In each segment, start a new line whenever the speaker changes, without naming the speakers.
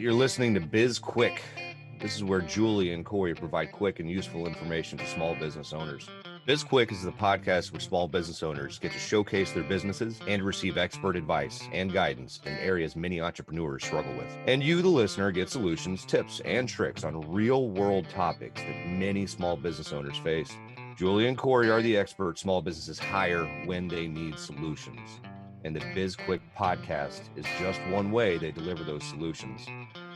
You're listening to BizQuik. This is where Julie and Corey provide quick and useful information to small business owners. BizQuik is the podcast where small business owners get to showcase their businesses and receive expert advice and guidance in areas many entrepreneurs struggle with. And you, the listener, get solutions, tips, and tricks on real-world topics that many small business owners face. Julie and Corey are the experts small businesses hire when they need solutions. And the BizQuik podcast is just one way they deliver those solutions.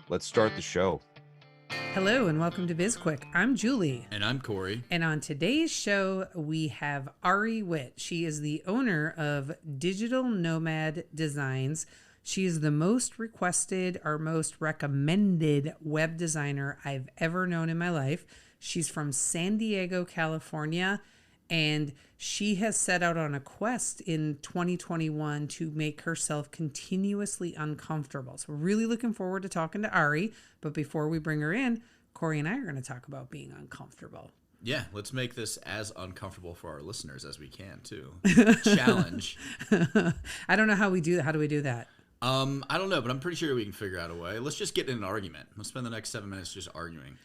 Let's start the show.
Hello and welcome to BizQuik. I'm Julie.
And I'm Corey.
And on today's show, we have Ari Witt. She is the owner of Digital Nomad Designs. She is the most requested or most recommended web designer I've ever known in my life. She's from San Diego, California, and she has set out on a quest in 2021 to make herself continuously uncomfortable. So we're really looking forward to talking to Ari. But before we bring her in, Corey and I are going to talk about being uncomfortable.
Yeah, let's make this as uncomfortable for our listeners as we can, too. Challenge.
I don't know how we do that. How do we do that?
I don't know, but I'm pretty sure we can figure out a way. Let's just get in an argument. Let's spend the next 7 minutes just arguing.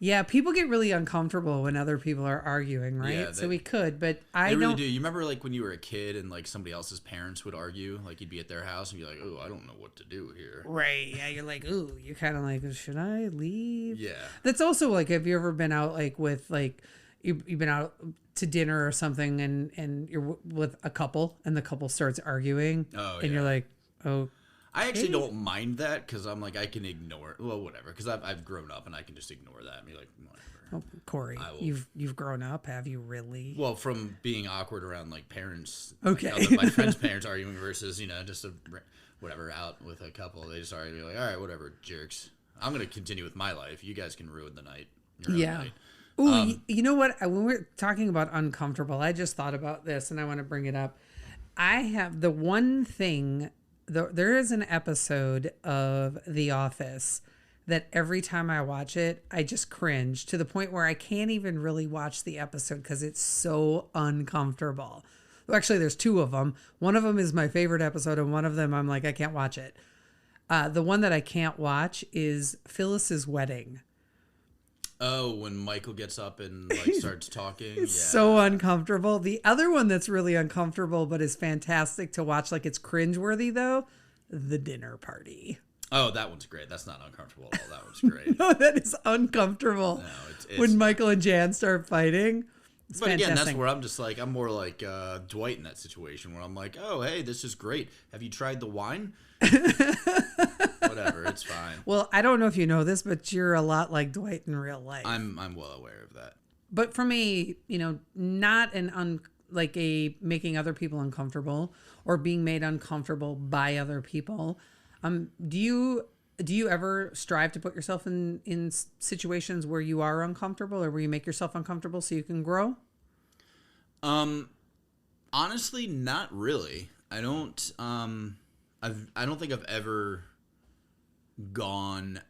Yeah, people get really uncomfortable when other people are arguing, right?
Yeah,
so we could, but
I really do. You remember like when you were a kid and like somebody else's parents would argue, like you'd be at their house and be like, "Oh, I don't know what to do here."
Right? Yeah, you're like, "Ooh," you're kind of like, "Should I leave?"
Yeah.
That's also like, have you ever been out like with like you've been out to dinner or something and you're with a couple and the couple starts arguing, and you're like, "Oh."
I actually don't mind that because I'm like, I can ignore it. Well, whatever, because I've grown up and I can just ignore that and be like, whatever.
Oh, Corey, you've grown up, have you really?
Well, from being awkward around like parents,
okay,
like, my friends' parents arguing versus just whatever out with a couple, they just argue like, all right, whatever, jerks. I'm gonna continue with my life. You guys can ruin the night.
Yeah. Ooh, you know what? When we're talking about uncomfortable, I just thought about this and I want to bring it up. I have the one thing. There is an episode of The Office that every time I watch it, I just cringe to the point where I can't even really watch the episode because it's so uncomfortable. Well, actually, there's two of them. One of them is my favorite episode, and one of them I'm like, I can't watch it. The one that I can't watch is Phyllis's wedding.
Oh, when Michael gets up and like starts talking.
It's so uncomfortable. The other one that's really uncomfortable but is fantastic to watch, like it's cringeworthy though, The Dinner Party.
Oh, that one's great. That's not uncomfortable at all. That one's great.
No, that is uncomfortable.
No, it's
when Michael and Jan start fighting. It's
but
fantastic.
Again, that's where I'm just like, I'm more like Dwight in that situation where I'm like, oh, hey, this is great. Have you tried the wine? Whatever, it's fine.
Well, I don't know if you know this, but you're a lot like Dwight in real life.
I'm well aware of that.
But for me, not like a making other people uncomfortable or being made uncomfortable by other people. Do you ever strive to put yourself in situations where you are uncomfortable or where you make yourself uncomfortable so you can grow?
Honestly, not really. I don't think I've ever gone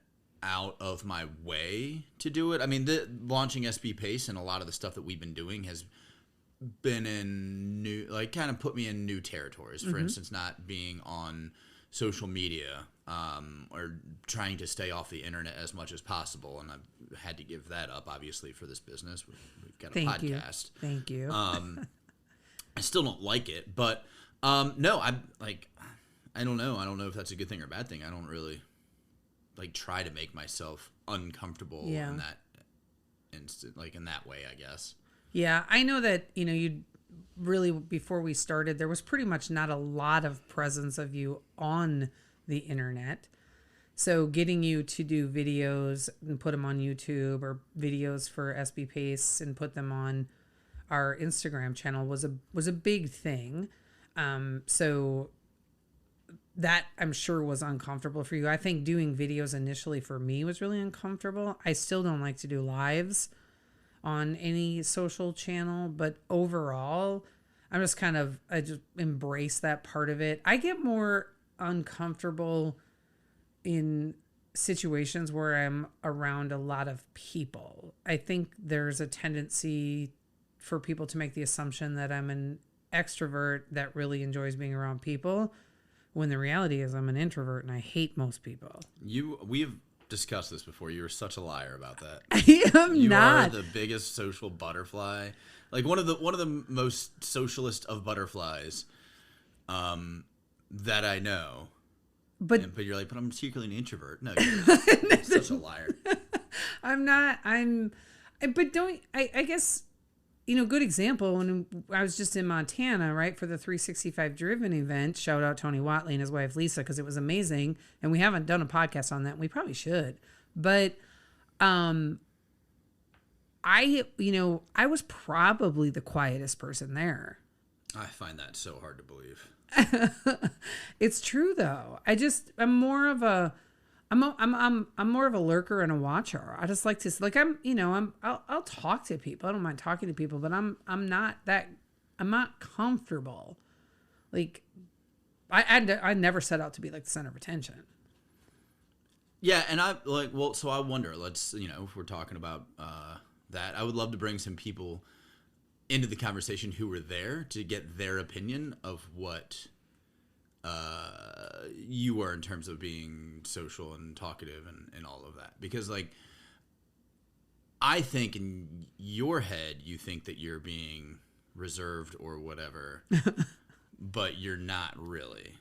out of my way to do it. I mean, launching SB Pace and a lot of the stuff that we've been doing has been in kind of put me in new territories. For instance, not being on social media or trying to stay off the internet as much as possible, and I've had to give that up obviously for this business. We've got a podcast.
Thank you.
I still don't like it, but no, I'm like, I don't know. I don't know if that's a good thing or a bad thing. I don't really like try to make myself uncomfortable in that instant, like in that way, I guess.
Yeah, I know that, you really, before we started, there was pretty much not a lot of presence of you on the internet. So getting you to do videos and put them on YouTube or videos for SB Pace and put them on our Instagram channel was a big thing. So that I'm sure was uncomfortable for you. I think doing videos initially for me was really uncomfortable. I still don't like to do lives on any social channel, but overall, I just embrace that part of it. I get more uncomfortable in situations where I'm around a lot of people. I think there's a tendency for people to make the assumption that I'm an extrovert that really enjoys being around people, when the reality is I'm an introvert and I hate most people.
We've discussed this before. You were such a liar about that.
I am
You
not.
are the biggest social butterfly. Like one of the most socialist of butterflies that I know. But you're like, but I'm secretly an introvert. No, you're not. You're such a liar.
I'm not. I guess, good example, when I was just in Montana, right, for the 365 Driven event, shout out Tony Watley and his wife Lisa, because it was amazing. And we haven't done a podcast on that. We probably should. But I was probably the quietest person there.
I find that so hard to believe.
It's true though. I'm more of a lurker and a watcher. I just like to, like, I'll talk to people. I don't mind talking to people, but I'm not comfortable. Like I never set out to be like the center of attention.
Yeah. And so I wonder, if we're talking about that, I would love to bring some people into the conversation who were there to get their opinion of what you were in terms of being social and talkative and all of that. Because I think in your head you think that you're being reserved or whatever, but you're not really.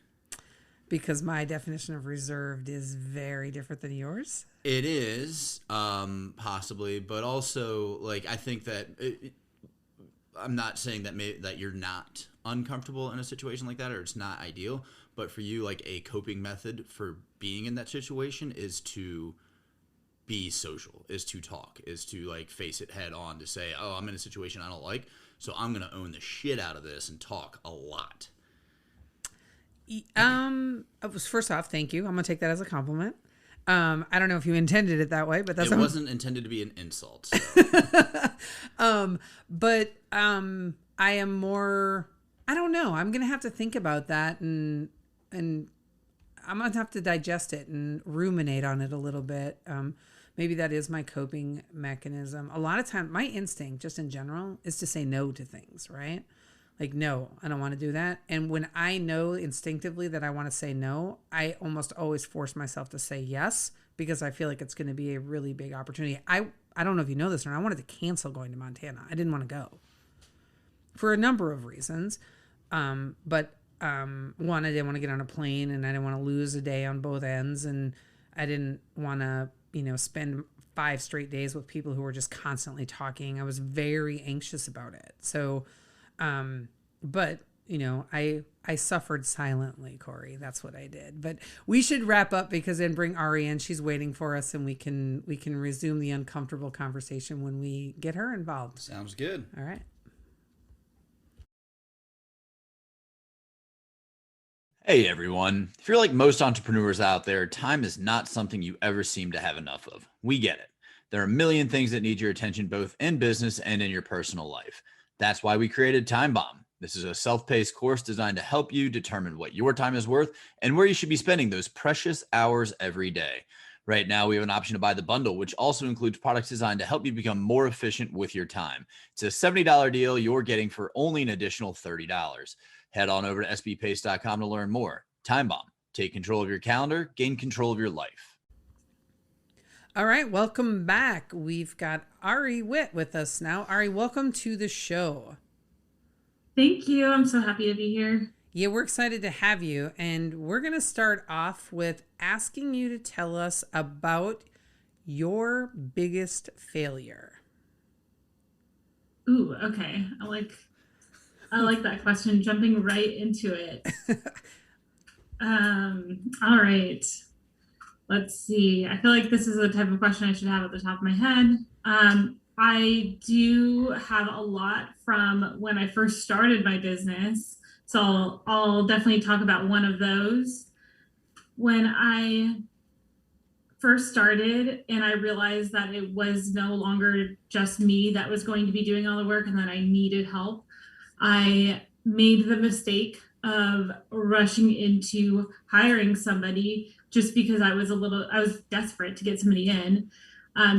Because my definition of reserved is very different than yours.
It is, possibly, but also I think that I'm not saying that you're not uncomfortable in a situation like that, or it's not ideal, but for you, a coping method for being in that situation is to be social, is to talk, is to face it head on, to say, oh, I'm in a situation I don't like, so I'm going to own the shit out of this and talk a lot.
First off, thank you. I'm going to take that as a compliment. I don't know if you intended it that way, but it
wasn't intended to be an insult. So.
But I am more, I don't know. I'm going to have to think about that and I'm going to have to digest it and ruminate on it a little bit. Maybe that is my coping mechanism. A lot of time, my instinct just in general is to say no to things, right? Like, no, I don't want to do that. And when I know instinctively that I want to say no, I almost always force myself to say yes, because I feel like it's going to be a really big opportunity. I don't know if you know this or not. I wanted to cancel going to Montana. I didn't want to go for a number of reasons. But one, I didn't want to get on a plane, and I didn't want to lose a day on both ends. And I didn't want to, spend 5 straight days with people who were just constantly talking. I was very anxious about it. So, but I suffered silently, Corey. That's what I did. But we should wrap up, because then bring Ari in. She's waiting for us, and we can resume the uncomfortable conversation when we get her involved.
Sounds good.
All right.
Hey everyone. If you're like most entrepreneurs out there, time is not something you ever seem to have enough of. We get it. There are a million things that need your attention, both in business and in your personal life. That's why we created Time Bomb. This is a self-paced course designed to help you determine what your time is worth and where you should be spending those precious hours every day. Right now, we have an option to buy the bundle, which also includes products designed to help you become more efficient with your time. It's a $70 deal you're getting for only an additional $30. Head on over to sbpace.com to learn more. Time Bomb. Take control of your calendar, gain control of your life.
All right, welcome back. We've got Ari Witt with us now. Ari, welcome to the show.
Thank you. I'm so happy to be here.
Yeah, we're excited to have you. And we're going to start off with asking you to tell us about your biggest failure.
Ooh, okay. I like that question, jumping right into it. All right. Let's see. I feel like this is the type of question I should have at the top of my head. I do have a lot from when I first started my business. So I'll definitely talk about one of those. When I first started and I realized that it was no longer just me that was going to be doing all the work and that I needed help, I made the mistake of rushing into hiring somebody just because I was desperate to get somebody in.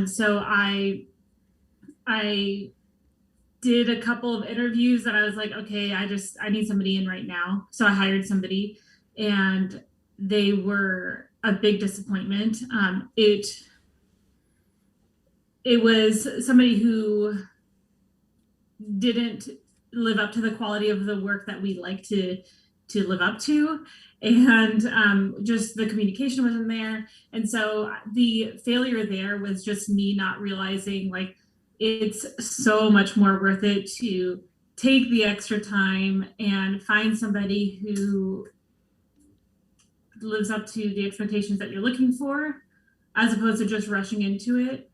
So I did a couple of interviews that I was like, okay, I need somebody in right now. So I hired somebody, and they were a big disappointment. It was somebody who didn't live up to the quality of the work that we like to live up to, and just the communication wasn't there. And so the failure there was just me not realizing, like, it's so much more worth it to take the extra time and find somebody who lives up to the expectations that you're looking for, as opposed to just rushing into it.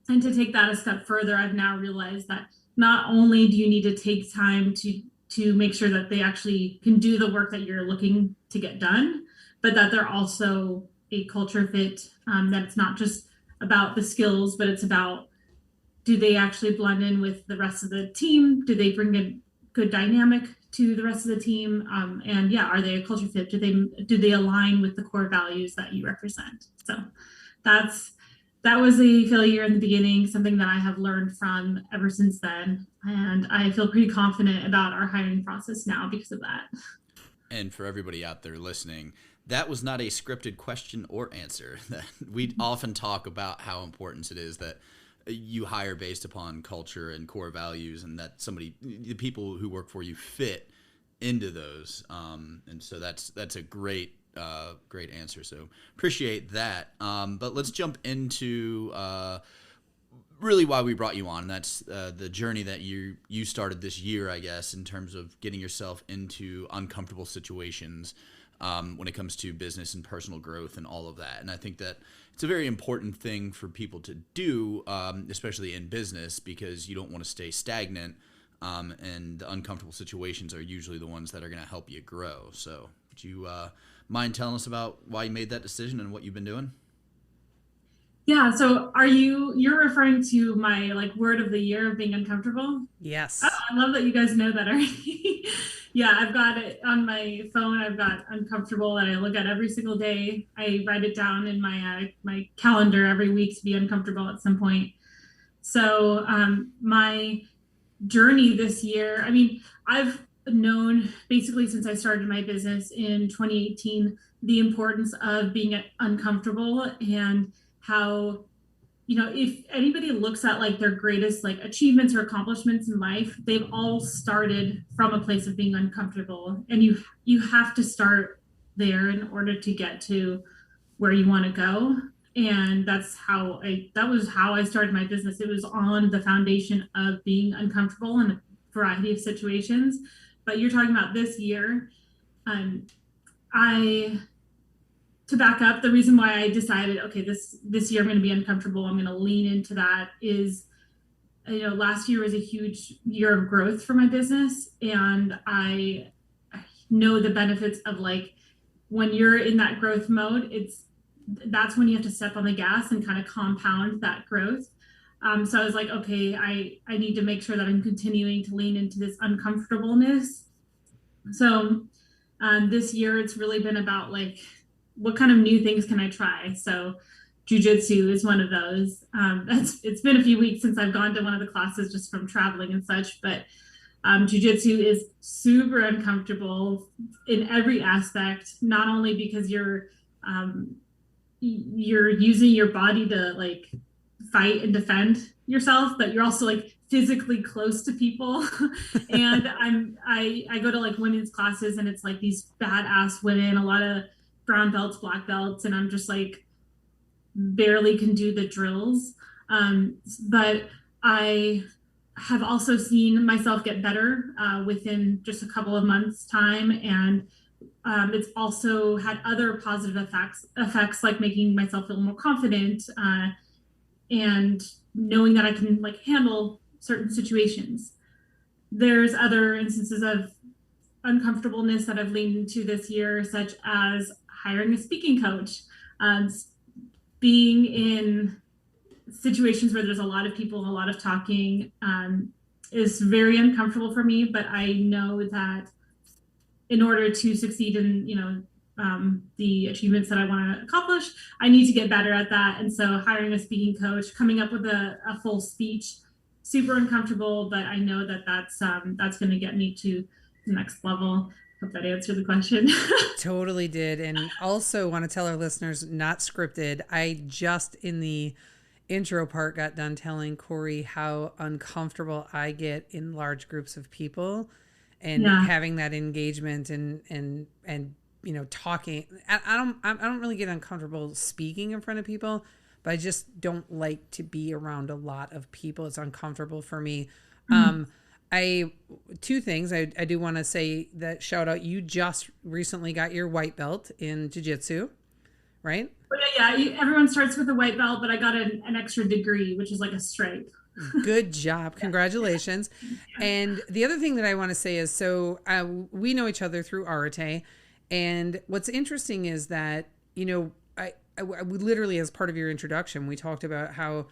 And to take that a step further, I've now realized that not only do you need to take time to make sure that they actually can do the work that you're looking to get done, but that they're also a culture fit, that it's not just about the skills, but it's about, do they actually blend in with the rest of the team? Do they bring a good dynamic to the rest of the team? And yeah, are they a culture fit? Do they align with the core values that you represent? So that was a failure in the beginning, something that I have learned from ever since then. And I feel pretty confident about our hiring process now because of that.
And for everybody out there listening, that was not a scripted question or answer. We often talk about how important it is that you hire based upon culture and core values, and that the people who work for you fit into those. And so that's a great answer. So appreciate that. But let's jump into really why we brought you on. And that's the journey that you started this year, I guess, in terms of getting yourself into uncomfortable situations when it comes to business and personal growth and all of that. And I think that it's a very important thing for people to do, especially in business, because you don't want to stay stagnant. And the uncomfortable situations are usually the ones that are going to help you grow. So would you mind telling us about why you made that decision and what you've been doing?
Yeah. So you're referring to my word of the year of being uncomfortable?
Yes.
Oh, I love that you guys know that already. Yeah, I've got it on my phone. I've got uncomfortable that I look at every single day. I write it down in my calendar every week to be uncomfortable at some point. So my journey this year, I mean, I've known basically since I started my business in 2018 the importance of being uncomfortable, and how, if anybody looks at their greatest achievements or accomplishments in life, they've all started from a place of being uncomfortable, and you have to start there in order to get to where you want to go. And that was how I started my business. It was on the foundation of being uncomfortable in a variety of situations. But you're talking about this year. To back up, the reason why I decided, okay, this year I'm going to be uncomfortable, I'm going to lean into that, is, last year was a huge year of growth for my business. And I know the benefits of when you're in that growth mode, that's when you have to step on the gas and kind of compound that growth. So I was like, okay, I need to make sure that I'm continuing to lean into this uncomfortableness. So this year it's really been about what kind of new things can I try? So Jiu Jitsu is one of those. It's been a few weeks since I've gone to one of the classes just from traveling and such, but Jiu Jitsu is super uncomfortable in every aspect, not only because you're using your body to fight and defend yourself, but you're also physically close to people. And I go to women's classes, and it's these badass women, a lot of brown belts, black belts, and I'm just barely can do the drills. But I have also seen myself get better within just a couple of months' time, and it's also had other positive effects like making myself feel more confident, and knowing that I can handle certain situations. There's other instances of uncomfortableness that I've leaned into this year, such as hiring a speaking coach. Being in situations where there's a lot of people, a lot of talking, is very uncomfortable for me, but I know that in order to succeed in the achievements that I want to accomplish, I need to get better at that. And so hiring a speaking coach, coming up with a full speech, super uncomfortable, but I know that that's going to get me to the next level. Hope that answered the question.
Totally did. And also want to tell our listeners, not scripted. I just in the intro part got done telling Corey how uncomfortable I get in large groups of people and having that engagement and talking. I don't really get uncomfortable speaking in front of people, but I just don't like to be around a lot of people. It's uncomfortable for me. Two things I do want to say that shout out. You just recently got your white belt in Jiu Jitsu, right?
Yeah. Everyone starts with a white belt, but I got an extra degree, which is like a stripe.
Good job. Congratulations. And the other thing that I want to say is, so we know each other through Arate. And what's interesting is that, we literally, as part of your introduction, we talked about how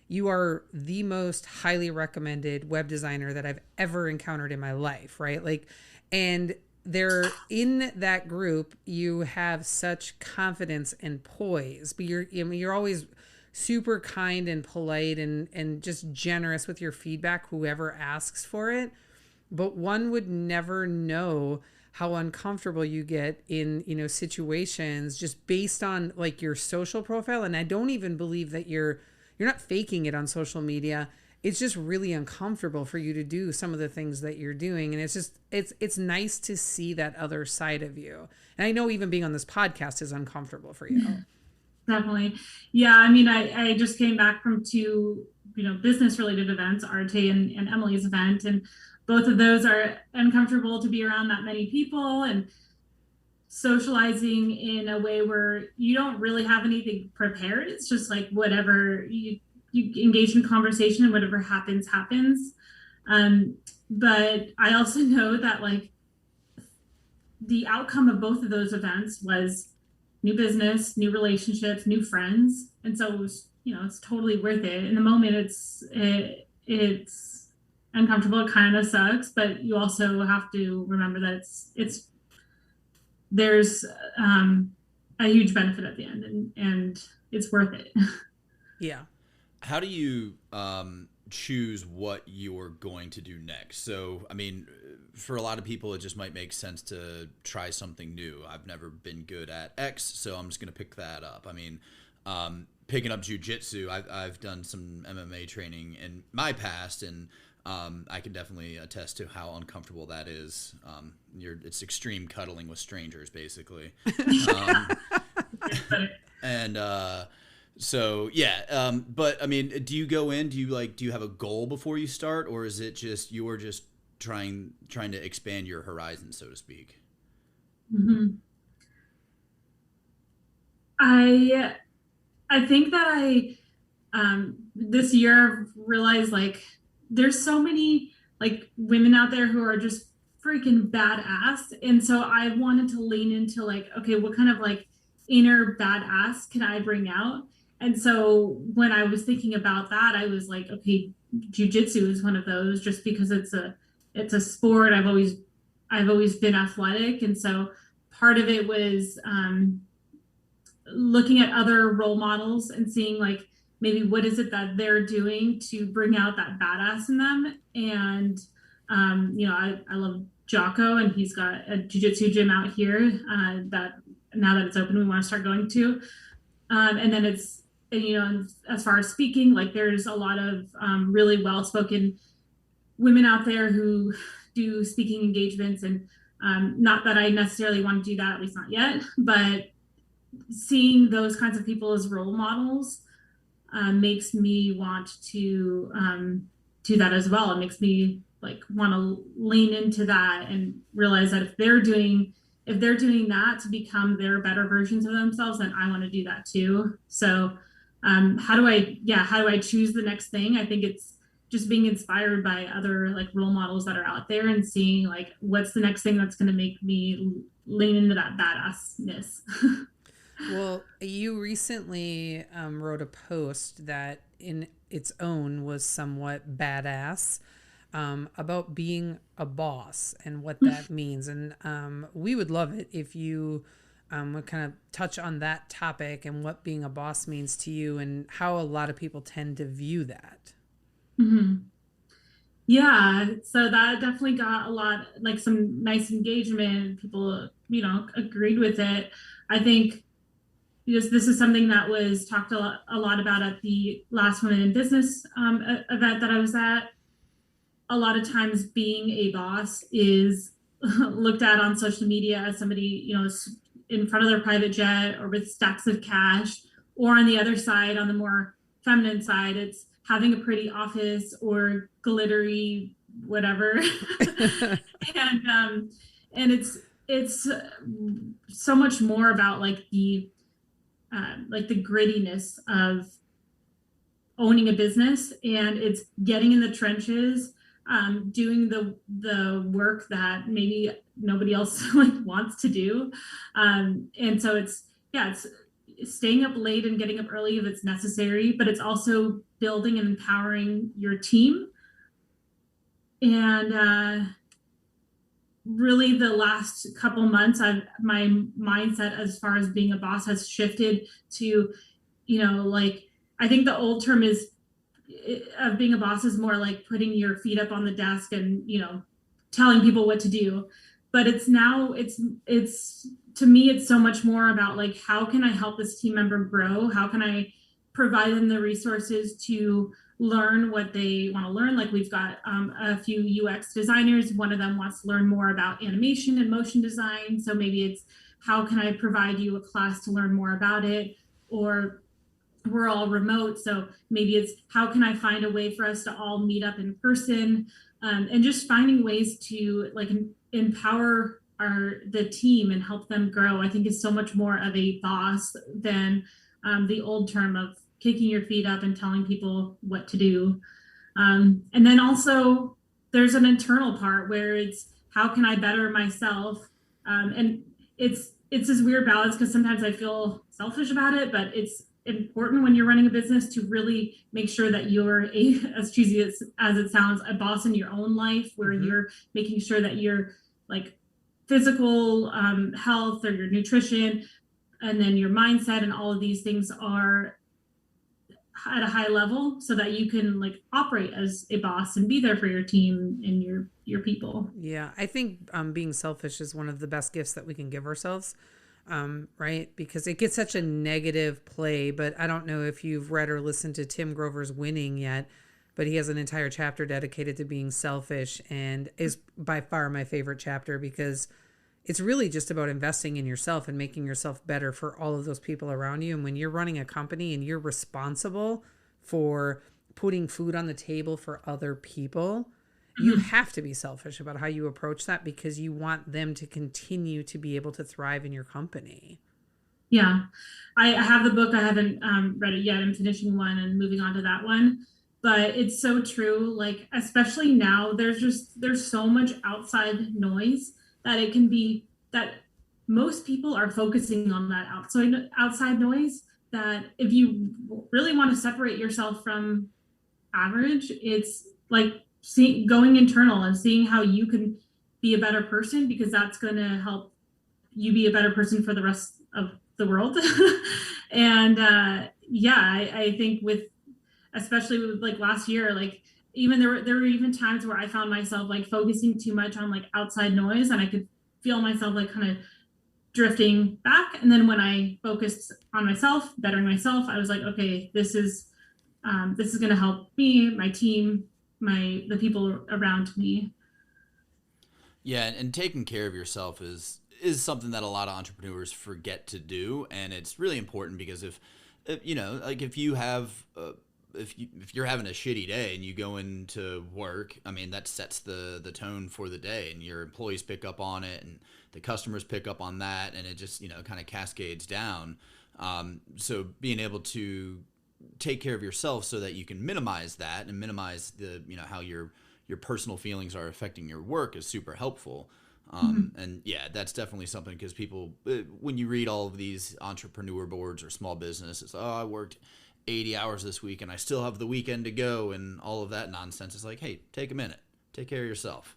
you are the most highly recommended web designer that I've ever encountered in my life, right? And there in that group, you have such confidence and poise, but you're always super kind and polite and just generous with your feedback, whoever asks for it. But one would never know how uncomfortable you get in, situations just based on like your social profile. And I don't even believe that you're not faking it on social media. It's just really uncomfortable for you to do some of the things that you're doing. And it's nice to see that other side of you. And I know even being on this podcast is uncomfortable for you.
Definitely. Yeah. I mean, I just came back from two, business related events, Arte and Emily's event. And both of those are uncomfortable to be around that many people and socializing in a way where you don't really have anything prepared. It's just like whatever you engage in conversation and whatever happens. But I also know that like the outcome of both of those events was new business, new relationships, new friends. And so it was, it's totally worth it. In the moment, it's uncomfortable. It kind of sucks, but you also have to remember that there's a huge benefit at the end and it's worth it.
Yeah.
How do you choose what you're going to do next? So, I mean, for a lot of people, it just might make sense to try something new. I've never been good at X, so I'm just going to pick that up. I mean, picking up Jiu Jitsu, I've done some MMA training in my past, and I can definitely attest to how uncomfortable that is. It's extreme cuddling with strangers, basically. So yeah, but I mean, do you go in? Do you have a goal before you start, or is it just you're just trying to expand your horizon, so to speak?
Mm-hmm. I think that I this year realized like there's so many like women out there who are just freaking badass, and so I wanted to lean into like, okay, what kind of like inner badass can I bring out? And so when I was thinking about that, I was like, okay, jiu-jitsu is one of those, just because it's a sport. I've always been athletic, and so part of it was looking at other role models and seeing like maybe what is it that they're doing to bring out that badass in them. And I love Jocko, and he's got a jiu-jitsu gym out here that now that it's open, we want to start going to. And then as far as speaking, like there's a lot of really well-spoken women out there who do speaking engagements, and not that I necessarily want to do that, at least not yet, but seeing those kinds of people as role models makes me want to do that as well. It makes me like want to lean into that and realize that if they're doing that to become their better versions of themselves, then I want to do that too. So how do I choose the next thing? I think it's just being inspired by other like role models that are out there and seeing like what's the next thing that's going to make me lean into that badassness.
Well, you recently wrote a post that in its own was somewhat badass about being a boss and what that means. And we would love it if you would kind of touch on that topic and what being a boss means to you and how a lot of people tend to view that.
Mm-hmm. Yeah, so that definitely got a lot, like some nice engagement. People, agreed with it. I think because this is something that was talked a lot about at the last Women in Business event that I was at. A lot of times being a boss is looked at on social media as somebody, in front of their private jet or with stacks of cash, or on the other side, on the more feminine side, it's having a pretty office or glittery whatever. and and it's so much more about like the grittiness of owning a business, and it's getting in the trenches, doing the work that maybe nobody else like wants to do, and so it's staying up late and getting up early if it's necessary, but it's also building and empowering your team. And really the last couple months, my mindset as far as being a boss has shifted to, like, I think the old term is of being a boss is more like putting your feet up on the desk and, telling people what to do. But it's to me, it's so much more about like, how can I help this team member grow? How can I provide them the resources to learn what they want to learn? Like, we've got a few UX designers. One of them wants to learn more about animation and motion design. So maybe it's, how can I provide you a class to learn more about it? Or we're all remote, so maybe it's, how can I find a way for us to all meet up in person, and just finding ways to like empower the team and help them grow. I think is so much more of a boss than the old term of kicking your feet up and telling people what to do. And then also there's an internal part where it's, how can I better myself? And it's this weird balance, because sometimes I feel selfish about it, but it's important when you're running a business to really make sure that you're as cheesy as it sounds, a boss in your own life, where you're making sure that your like physical health or your nutrition, and then your mindset and all of these things are at a high level, so that you can like operate as a boss and be there for your team and your people.
Yeah, I think being selfish is one of the best gifts that we can give ourselves, right? Because it gets such a negative play. But I don't know if you've read or listened to Tim Grover's Winning yet, but he has an entire chapter dedicated to being selfish, and is by far my favorite chapter, because it's really just about investing in yourself and making yourself better for all of those people around you. And when you're running a company and you're responsible for putting food on the table for other people, you have to be selfish about how you approach that, because you want them to continue to be able to thrive in your company.
Yeah, I have the book. I haven't read it yet. I'm finishing one and moving on to that one. But it's so true. Like, especially now, there's so much outside noise that it can be that most people are focusing on that outside noise, that if you really want to separate yourself from average, it's like going internal and seeing how you can be a better person, because that's going to help you be a better person for the rest of the world. And yeah, I think with, especially with like last year, like even there were even times where I found myself like focusing too much on like outside noise, and I could feel myself like kind of drifting back. And then when I focused on myself, bettering myself, I was like, okay, this is going to help me, my team, the people around me.
Yeah, and taking care of yourself is something that a lot of entrepreneurs forget to do, and it's really important, because if like if you have if you're having a shitty day and you go into work, I mean, that sets the tone for the day, and your employees pick up on it, and the customers pick up on that, and it just kind of cascades down. So being able to take care of yourself so that you can minimize that and minimize the how your personal feelings are affecting your work is super helpful. And yeah, that's definitely something, because people, when you read all of these entrepreneur boards or small businesses, oh, I worked 80 hours this week and I still have the weekend to go, and all of that nonsense. It's like, hey, take a minute, take care of yourself.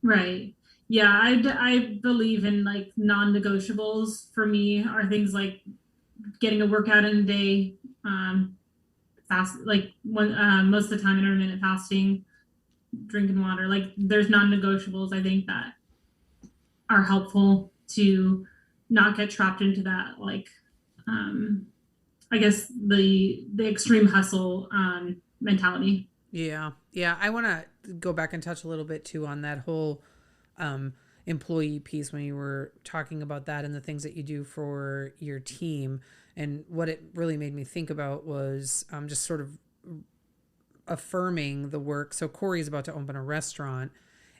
Right. Yeah, I believe in like non-negotiables. For me are things like getting a workout in a day, fast, like most of the time intermittent fasting, drinking water. Like there's non-negotiables, I think, that are helpful to not get trapped into that, like, I guess the extreme hustle mentality.
Yeah. Yeah. I want to go back and touch a little bit too on that whole employee piece when you were talking about that and the things that you do for your team. And what it really made me think about was just sort of affirming the work. So Corey's about to open a restaurant,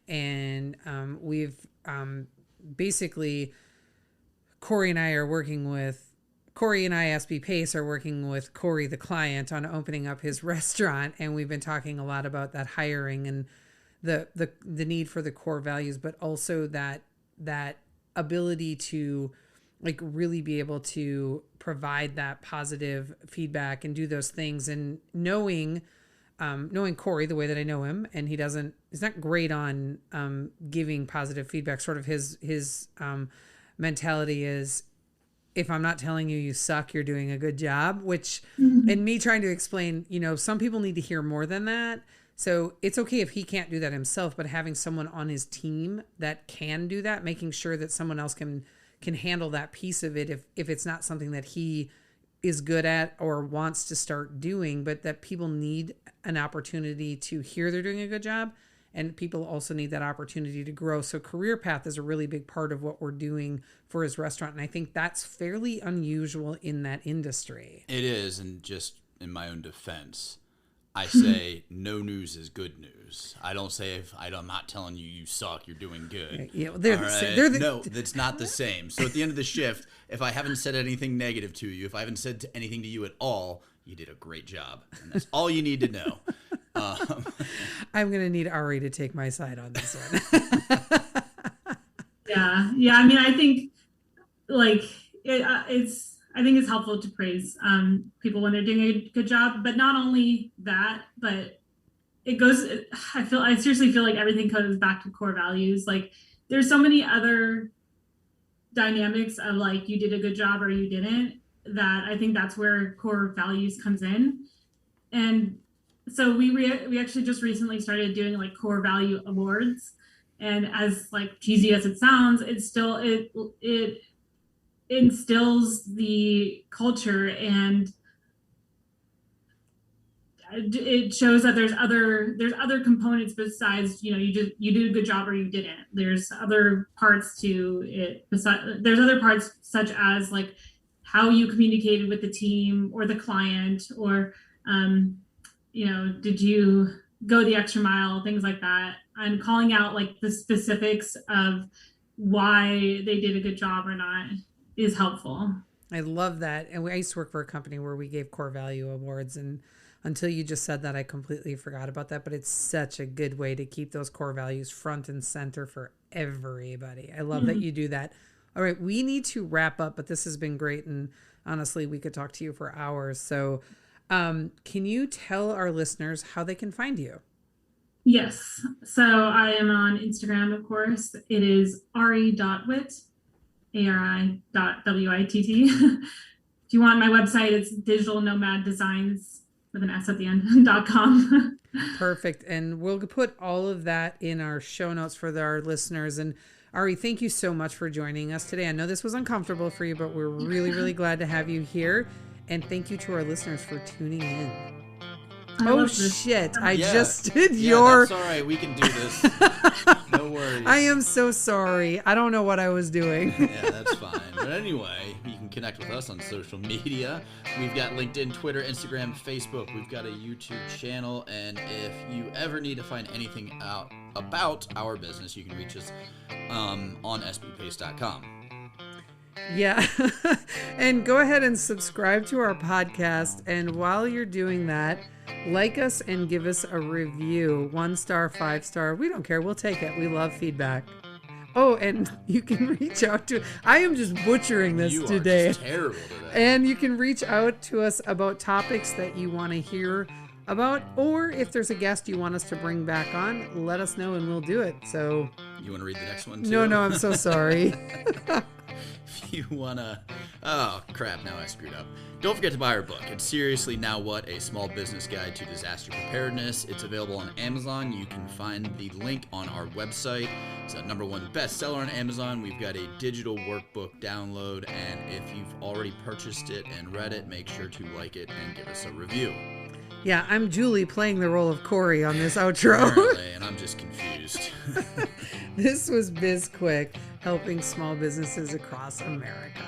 and we've basically Corey and I, SB Pace, are working with Corey, the client, on opening up his restaurant. And we've been talking a lot about that hiring and the need for the core values, but also that ability to like really be able to provide that positive feedback and do those things. And knowing Corey the way that I know him, and he's not great on giving positive feedback. Sort of his mentality is, if I'm not telling you you suck, you're doing a good job, which, and me trying to explain, some people need to hear more than that. So it's okay if he can't do that himself, but having someone on his team that can do that, making sure that someone else can handle that piece of it if it's not something that he is good at or wants to start doing, but that people need an opportunity to hear they're doing a good job. And people also need that opportunity to grow. So career path is a really big part of what we're doing for his restaurant. And I think that's fairly unusual in that industry.
It is. And just in my own defense, I say no news is good news. I don't say I'm not telling you suck, you're doing good.
Yeah,
no, that's not the same. So at the end of the shift, if I haven't said anything negative to you, if I haven't said anything to you at all, you did a great job. And that's all you need to know.
I'm going to need Ari to take my side on this one.
Yeah. I mean, I think like I think it's helpful to praise people when they're doing a good job, but not only that, but I seriously feel like everything comes back to core values. Like there's so many other dynamics of like, you did a good job or you didn't, that I think that's where core values comes in. And so we actually just recently started doing like core value awards, and as like cheesy as it sounds, it instills the culture, and it shows that there's other components besides you did a good job or you didn't. There's other parts to it. There's other parts such as like how you communicated with the team or the client, or did you go the extra mile, things like that, and calling out like the specifics of why they did a good job or not is helpful.
I love that. And I used to work for a company where we gave core value awards, and until you just said that, I completely forgot about that, but it's such a good way to keep those core values front and center for everybody. I love that you do that. All right, we need to wrap up, but this has been great, and honestly, we could talk to you for hours. So can you tell our listeners how they can find you?
Yes. So I am on Instagram, of course. It is ari.witt, ari.witt. If you want my website, it's Digital Nomad Designs with an S at the end.com.
Perfect. And we'll put all of that in our show notes for our listeners. And Ari, thank you so much for joining us today. I know this was uncomfortable for you, but we're really, really glad to have you here. And thank you to our listeners for tuning in. Oh shit! I just did your.
That's all right. We can do this. No worries.
I am so sorry. I don't know what I was doing.
Yeah, that's fine. But anyway, you can connect with us on social media. We've got LinkedIn, Twitter, Instagram, Facebook. We've got a YouTube channel, and if you ever need to find anything out about our business, you can reach us on sbpace.com.
Yeah. And go ahead and subscribe to our podcast. And while you're doing that, like us and give us a review. 1 star, 5 star. We don't care. We'll take it. We love feedback. Oh, and you can reach out to, I am just butchering this today.
You are just terrible today.
And you can reach out to us about topics that you want to hear about, or if there's a guest you want us to bring back on, let us know and we'll do it. So
you want to read the next one too?
No, I'm so sorry.
If you wanna, oh crap, now I screwed up. Don't forget to buy our book. It's Seriously Now What? A Small Business Guide to Disaster Preparedness. It's available on Amazon. You can find the link on our website. It's a #1 bestseller on Amazon. We've got a digital workbook download, and if you've already purchased it and read it, make sure to like it and give us a review.
Yeah, I'm Julie playing the role of Corey on this outro.
Apparently, and I'm just confused.
This was BizQuik, helping small businesses across America.